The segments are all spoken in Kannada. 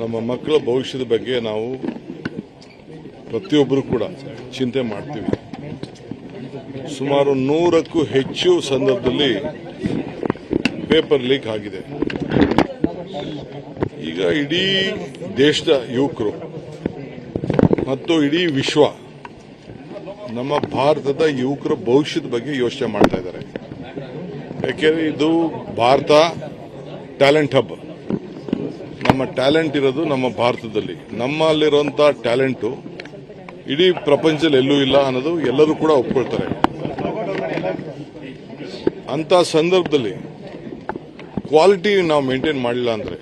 ನಮ್ಮ ಮಕ್ಕಳ ಭವಿಷ್ಯದ ಬಗ್ಗೆ ನಾವು ಪ್ರತಿಯೊಬ್ಬರು ಕೂಡ ಚಿಂತೆ ಮಾಡ್ತೀವಿ. ಸುಮಾರು 100ಕ್ಕೂ ಹೆಚ್ಚು ಸಂದರ್ಭದಲ್ಲಿ ಪೇಪರ್ ಲೀಕ್ ಆಗಿದೆ. ಈಗ ಇಡೀ ದೇಶದ ಯುವಕರು ಮತ್ತು ಇಡೀ ವಿಶ್ವ ನಮ್ಮ ಭಾರತದ ಯುವಕರ ಭವಿಷ್ಯದ ಬಗ್ಗೆ ಯೋಚನೆ ಮಾಡ್ತಾ ಇದ್ದಾರೆ. ಯಾಕೆಂದರೆ ಇದು ಭಾರತ ಟ್ಯಾಲೆಂಟ್ ಹಬ್. ನಮ್ಮ ಟ್ಯಾಲೆಂಟ್ ಇರೋದು ನಮ್ಮ ಭಾರತದಲ್ಲಿ. ನಮ್ಮಲ್ಲಿರುವಂಥ ಟ್ಯಾಲೆಂಟು ಇಡೀ ಪ್ರಪಂಚದಲ್ಲಿ ಎಲ್ಲೂ ಇಲ್ಲ ಅನ್ನೋದು ಎಲ್ಲರೂ ಕೂಡ ಒಪ್ಕೊಳ್ತಾರೆ. ಅಂಥ ಸಂದರ್ಭದಲ್ಲಿ ಕ್ವಾಲಿಟಿ ನಾವು ಮೇಂಟೈನ್ ಮಾಡಲಿಲ್ಲ ಅಂದರೆ,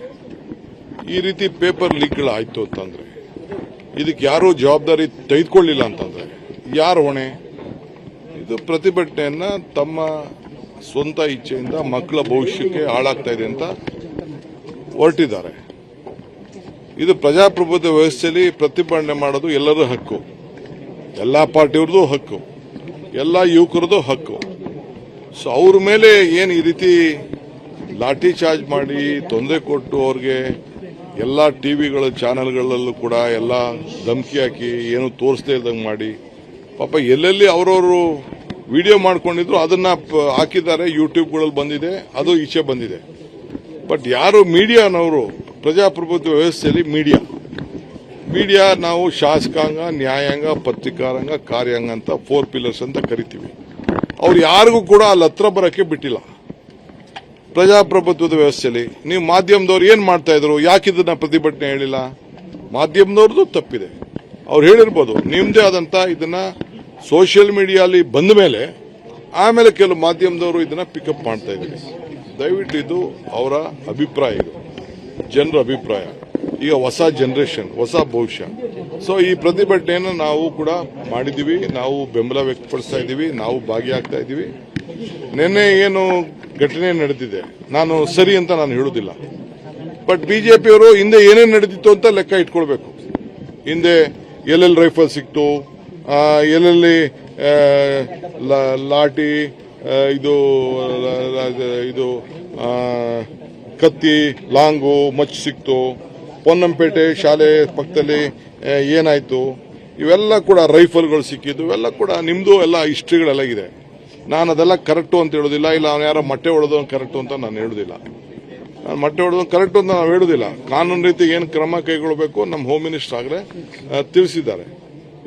ಈ ರೀತಿ ಪೇಪರ್ ಲೀಕ್ಗಳಾಯಿತು ಅಂತಂದರೆ, ಇದಕ್ಕೆ ಯಾರೂ ಜವಾಬ್ದಾರಿ ತೆಗೆದುಕೊಳ್ಳಿಲ್ಲ ಅಂತಂದರೆ ಯಾರು ಹೊಣೆ? ಇದು ಪ್ರತಿಭಟನೆಯನ್ನು ತಮ್ಮ ಸ್ವಂತ ಇಚ್ಛೆಯಿಂದ ಮಕ್ಕಳ ಭವಿಷ್ಯಕ್ಕೆ ಹಾಳಾಗ್ತಾ ಇದೆ ಅಂತ ಹೊರಟಿದ್ದಾರೆ. ಇದು ಪ್ರಜಾಪ್ರಭುತ್ವ ವ್ಯವಸ್ಥೆಯಲ್ಲಿ ಪ್ರತಿಭಟನೆ ಮಾಡೋದು ಎಲ್ಲರ ಹಕ್ಕು, ಎಲ್ಲ ಪಾರ್ಟಿಯವ್ರದ್ದು ಹಕ್ಕು, ಎಲ್ಲ ಯುವಕರದ್ದು ಹಕ್ಕು. ಸೊ ಅವ್ರ ಮೇಲೆ ಏನು ಈ ರೀತಿ ಲಾಠಿ ಚಾರ್ಜ್ ಮಾಡಿ ತೊಂದರೆ ಕೊಟ್ಟು ಅವ್ರಿಗೆ ಎಲ್ಲ ಟಿವಿಗಳ ಚಾನೆಲ್ಗಳಲ್ಲೂ ಕೂಡ ಎಲ್ಲ ಧಮಕಿ ಹಾಕಿ ಏನು ತೋರಿಸದೇ ಇದ್ದಂಗೆ ಮಾಡಿ, ಪಾಪ ಎಲ್ಲೆಲ್ಲಿ ಅವರವರು ವಿಡಿಯೋ ಮಾಡ್ಕೊಂಡಿದ್ರು ಅದನ್ನ ಹಾಕಿದ್ದಾರೆ, ಯೂಟ್ಯೂಬ್ಗಳಲ್ಲಿ ಬಂದಿದೆ, ಅದು ಈಚೆ ಬಂದಿದೆ. ಬಟ್ ಯಾರು ಮೀಡಿಯಾನವರು, ಪ್ರಜಾಪ್ರಭುತ್ವ ವ್ಯವಸ್ಥೆಯಲ್ಲಿ ಮೀಡಿಯಾ ನಾವು ಶಾಸಕಾಂಗ, ನ್ಯಾಯಾಂಗ, ಪತ್ರಿಕಾರಂಗ, ಕಾರ್ಯಾಂಗ ಅಂತ 4 ಪಿಲ್ಲರ್ಸ್ ಅಂತ ಕರಿತೀವಿ. ಅವ್ರು ಯಾರಿಗೂ ಕೂಡ ಅಲ್ಲಿ ಹತ್ರ ಬರೋಕ್ಕೆ ಬಿಟ್ಟಿಲ್ಲ. ಪ್ರಜಾಪ್ರಭುತ್ವದ ವ್ಯವಸ್ಥೆಯಲ್ಲಿ ನೀವು ಮಾಧ್ಯಮದವ್ರು ಏನು ಮಾಡ್ತಾ ಇದ್ರು? ಯಾಕೆ ಇದನ್ನ ಪ್ರತಿಭಟನೆ ಹೇಳಿಲ್ಲ? ಮಾಧ್ಯಮದವ್ರದ್ದು ತಪ್ಪಿದೆ. ಅವ್ರು ಹೇಳಿರ್ಬೋದು, ನಿಮ್ಮದೇ ಆದಂಥ ಇದನ್ನ ಸೋಷಿಯಲ್ ಮೀಡಿಯಾಲಿ ಬಂದ ಮೇಲೆ ಆಮೇಲೆ ಕೆಲವು ಮಾಧ್ಯಮದವರು ಇದನ್ನ ಪಿಕಪ್ ಮಾಡ್ತಾ ಇದ್ದಾರೆ. ದಯವಿಟ್ಟು ಇದು ಅವರ ಅಭಿಪ್ರಾಯ, ಇದು ಜನರ ಅಭಿಪ್ರಾಯ. ಈಗ ಹೊಸ ಜನರೇಷನ್, ಹೊಸ ಭವಿಷ್ಯ. ಸೊ ಈ ಪ್ರತಿಭಟನೆಯನ್ನು ನಾವು ಕೂಡ ಮಾಡಿದ್ದೀವಿ, ನಾವು ಬೆಂಬಲ ವ್ಯಕ್ತಪಡಿಸ್ತಾ ಇದ್ದೀವಿ, ನಾವು ಭಾಗಿಯಾಗ್ತಾ ಇದ್ದೀವಿ. ನಿನ್ನೆ ಏನು ಘಟನೆ ನಡೆದಿದೆ, ನಾನು ಸರಿ ಅಂತ ನಾನು ಹೇಳುವುದಿಲ್ಲ. ಬಟ್ ಬಿಜೆಪಿಯವರು ಹಿಂದೆ ಏನೇನು ನಡೆದಿತ್ತು ಅಂತ ಲೆಕ್ಕ ಇಟ್ಕೊಳ್ಬೇಕು. ಹಿಂದೆ ಎಲ್ಲೆಲ್ಲಿ ರೈಫಲ್ ಸಿಕ್ತು, ಎಲ್ಲೆಲ್ಲಿ ಲಾಠಿ, ಇದು ಕತ್ತಿ, ಲಾಂಗು, ಮಚ್ಚು ಸಿಕ್ತು, ಪೊನ್ನಂಪೇಟೆ ಶಾಲೆ ಪಕ್ಕದಲ್ಲಿ ಏನಾಯ್ತು, ಇವೆಲ್ಲ ಕೂಡ ರೈಫಲ್ಗಳು ಸಿಕ್ಕಿದ್ದು, ಇವೆಲ್ಲ ಕೂಡ ನಿಮ್ದು ಎಲ್ಲ ಹಿಸ್ಟ್ರಿಗಳೆಲ್ಲ ಇದೆ. ನಾನು ಅದೆಲ್ಲ ಕರೆಕ್ಟು ಅಂತ ಹೇಳೋದಿಲ್ಲ, ಇಲ್ಲ ಅವನು ಯಾರೋ ಮೊಟ್ಟೆ ಹೊಡೆದು ಕರೆಕ್ಟು ಅಂತ ನಾನು ಹೇಳೋದಿಲ್ಲ. ನಾನು ಮೊಟ್ಟೆ ಹೊಡೆದು ಕರೆಕ್ಟು ಅಂತ ನಾವು ಹೇಳೋದಿಲ್ಲ. ಕಾನೂನು ರೀತಿ ಏನು ಕ್ರಮ ಕೈಗೊಳ್ಳಬೇಕು ನಮ್ಮ ಹೋಮ್ ಮಿನಿಸ್ಟರ್ ಆಗಲೇ ತಿಳಿಸಿದ್ದಾರೆ.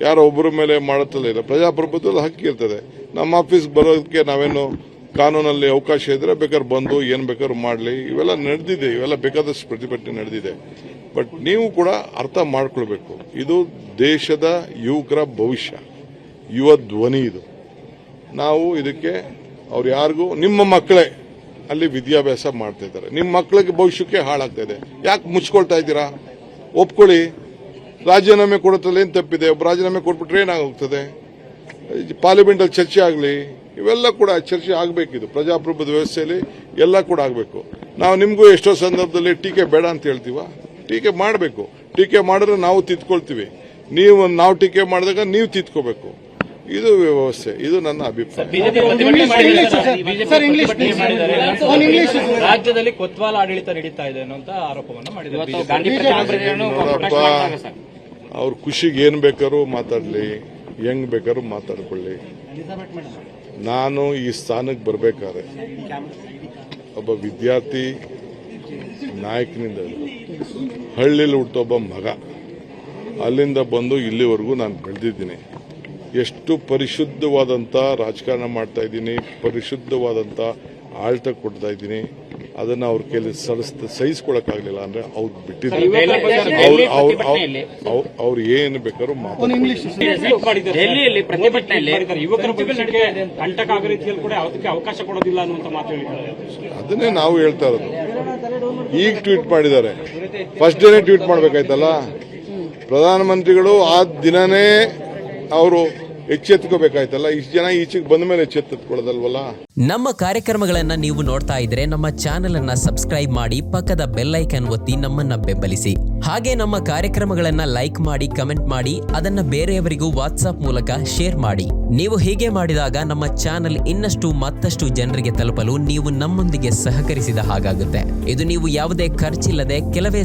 ಯಾರೋ ಒಬ್ಬರ ಮೇಲೆ ಮಾಡುತ್ತಲೇ ಇಲ್ಲ. ಪ್ರಜಾಪ್ರಭುತ್ವದ ಹಕ್ಕಿ ಇರ್ತದೆ. ನಮ್ಮ ಆಫೀಸ್ಗೆ ಬರೋದಕ್ಕೆ ನಾವೇನು ಕಾನೂನಲ್ಲಿ ಅವಕಾಶ ಇದ್ರೆ ಬೇಕಾದ್ರೆ ಬಂದು ಏನು ಬೇಕಾದ್ರೂ ಮಾಡಲಿ. ಇವೆಲ್ಲ ನಡೆದಿದೆ, ಇವೆಲ್ಲ ಬೇಕಾದಷ್ಟು ಪ್ರತಿಭಟನೆ ನಡೆದಿದೆ. ಬಟ್ ನೀವು ಕೂಡ ಅರ್ಥ ಮಾಡ್ಕೊಳ್ಬೇಕು, ಇದು ದೇಶದ ಯುವಕರ ಭವಿಷ್ಯ, ಯುವ ಧ್ವನಿ ಇದು. ನಾವು ಇದಕ್ಕೆ ಅವ್ರು ಯಾರಿಗೂ, ನಿಮ್ಮ ಮಕ್ಕಳೇ ಅಲ್ಲಿ ವಿದ್ಯಾಭ್ಯಾಸ ಮಾಡ್ತಾ ಇದ್ದಾರೆ, ನಿಮ್ಮ ಮಕ್ಕಳಿಗೆ ಭವಿಷ್ಯಕ್ಕೆ ಹಾಳಾಗ್ತಾ ಇದೆ. ಯಾಕೆ ಮುಚ್ಕೊಳ್ತಾ ಇದ್ದೀರಾ? ಒಪ್ಕೊಳ್ಳಿ. ರಾಜೀನಾಮೆ ಕೊಡುತ್ತಲ್ಲ, ಏನು ತಪ್ಪಿದೆ? ಒಬ್ಬ ರಾಜೀನಾಮೆ ಕೊಟ್ಬಿಟ್ರೆ ಏನಾಗೋಗ್ತದೆ? ಪಾರ್ಲಿಮೆಂಟಲ್ಲಿ ಚರ್ಚೆ ಆಗಲಿ, ಇವೆಲ್ಲ ಕೂಡ ಚರ್ಚೆ ಆಗಬೇಕಿದು. ಪ್ರಜಾಪ್ರಭುತ್ವ ವ್ಯವಸ್ಥೆಯಲ್ಲಿ ಎಲ್ಲ ಕೂಡ ಆಗಬೇಕು. ನಾವು ನಿಮಗೂ ಎಷ್ಟೋ ಸಂದರ್ಭದಲ್ಲಿ ಟೀಕೆ ಬೇಡ ಅಂತ ಹೇಳ್ತೀವ. ಟೀಕೆ ಮಾಡಬೇಕು. ಟೀಕೆ ಮಾಡಿದ್ರೆ ನಾವು ತಿದ್ಕೊಳ್ತೀವಿ. ನಾವು ಟೀಕೆ ಮಾಡಿದಾಗ ನೀವು ತಿದ್ಕೋಬೇಕು. ಇದು ವ್ಯವಸ್ಥೆ. ಇದು ನನ್ನ ಅಭಿಪ್ರಾಯ. ರಾಜ್ಯದಲ್ಲಿ ಕೊತ್ವಾಲ್ ಆಡಳಿತ ನಡೀತಾ ಇದೆ ಅನ್ನುವಂತ ಆರೋಪವನ್ನು ಮಾಡಿದ್ದಾರೆ. ನೋಡಪ್ಪ, ಅವ್ರ ಖುಷಿಗೆ ಏನ್ ಬೇಕಾದ್ರೂ ಮಾತಾಡ್ಲಿ, ಹೆಂಗ್ ಬೇಕಾದ್ರೂ ಮಾತಾಡ್ಕೊಳ್ಳಿ. ನಾನು ಈ ಸ್ಥಾನಕ್ಕೆ ಬರಬೇಕಾದ್ರೆ ಒಬ್ಬ ವಿದ್ಯಾರ್ಥಿ ನಾಯಕನಿಂದ ಹಳ್ಳಿಲಿ ಹುಟ್ಟೊಬ್ಬ ಮಗ, ಅಲ್ಲಿಂದ ಬಂದು ಇಲ್ಲಿವರೆಗೂ ನಾನು ಬೆಳೆದಿದ್ದೀನಿ. ಎಷ್ಟು ಪರಿಶುದ್ಧವಾದಂಥ ರಾಜಕಾರಣ ಮಾಡ್ತಾ ಇದ್ದೀನಿ, ಪರಿಶುದ್ಧವಾದಂಥ ಆಡಳಿತ ಕೊಡ್ತಾ ಇದ್ದೀನಿ. ಅದನ್ನ ಅವ್ರ ಕೈಲಿ ಸಹಿಸ್ಕೊಳಕ್ಕಾಗಲಿಲ್ಲ ಅಂದ್ರೆ ಅವ್ರು ಬಿಟ್ಟಿದ್ದಾರೆ. ಅವ್ರು ಏನು ಬೇಕಾದ್ರೂ ಅದನ್ನೇ ನಾವು ಹೇಳ್ತಾ ಇರೋದು. ಈಗ ಟ್ವೀಟ್ ಮಾಡಿದ್ದಾರೆ, ಫಸ್ಟ್ ಡೇನೇ ಟ್ವೀಟ್ ಮಾಡ್ಬೇಕಾಯ್ತಲ್ಲ. ಪ್ರಧಾನಮಂತ್ರಿಗಳು ಆ ದಿನನೇ ಅವರು ಎಚ್ಚೆತ್ಕೋಬೇಕಾಯ್ತಲ್ಲ. ಇಷ್ಟು ಜನ ಈಚೆಗೆ ಬಂದ ಮೇಲೆ ಎಚ್ಚೆತ್ತುಕೊಳ್ಳೋದಲ್ವಲ್ಲ. ನಮ್ಮ ಕಾರ್ಯಕ್ರಮಗಳನ್ನ ನೀವು ನೋಡ್ತಾ ಇದ್ರೆ ನಮ್ಮ ಚಾನೆಲ್ ಅನ್ನ ಸಬ್ಸ್ಕ್ರೈಬ್ ಮಾಡಿ, ಪಕ್ಕದ ಬೆಲ್ ಐಕಾನ್ ಒತ್ತಿ ನಮ್ಮನ್ನ ಬೆಂಬಲಿಸಿ. ಹಾಗೆ ನಮ್ಮ ಕಾರ್ಯಕ್ರಮಗಳನ್ನ ಲೈಕ್ ಮಾಡಿ, ಕಮೆಂಟ್ ಮಾಡಿ, ಅದನ್ನ ಬೇರೆಯವರಿಗೂ ವಾಟ್ಸ್ಆಪ್ ಮೂಲಕ ಶೇರ್ ಮಾಡಿ. ನೀವು ಹೀಗೆ ಮಾಡಿದಾಗ ನಮ್ಮ ಚಾನೆಲ್ ಇನ್ನಷ್ಟು ಮತ್ತಷ್ಟು ಜನರಿಗೆ ತಲುಪಲು ನೀವು ನಮ್ಮೊಂದಿಗೆ ಸಹಕರಿಸಿದ ಹಾಗಾಗುತ್ತೆ. ಇದು ನೀವು ಯಾವುದೇ ಖರ್ಚಿಲ್ಲದೆ ಕೆಲವೇ